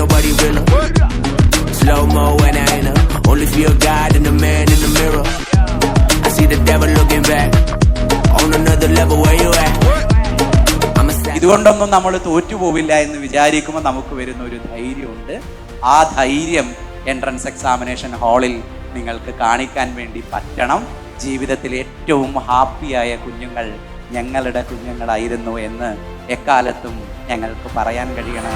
nobody realer. Slow mo when I ain't only feel God and the man in the mirror. I see the devil looking back on another level where you at. ഇതുകൊണ്ടൊന്നും നമ്മൾ തോറ്റുപോവില്ല എന്ന് വിചാരിക്കുമ്പോൾ നമുക്ക് വരുന്ന ഒരു ധൈര്യമുണ്ട്. ആ ധൈര്യം entrance examination ഹാളിൽ നിങ്ങൾക്ക് കാണിക്കാൻ വേണ്ടി പറ്റണം. ജീവിതത്തിൽ ഏറ്റവും ഹാപ്പിയായ കുഞ്ഞുങ്ങൾ ഞങ്ങളുടെ കുഞ്ഞുങ്ങളായിരുന്നു എന്ന് എക്കാലത്തും ഞങ്ങൾക്ക് പറയാൻ കഴിയണം.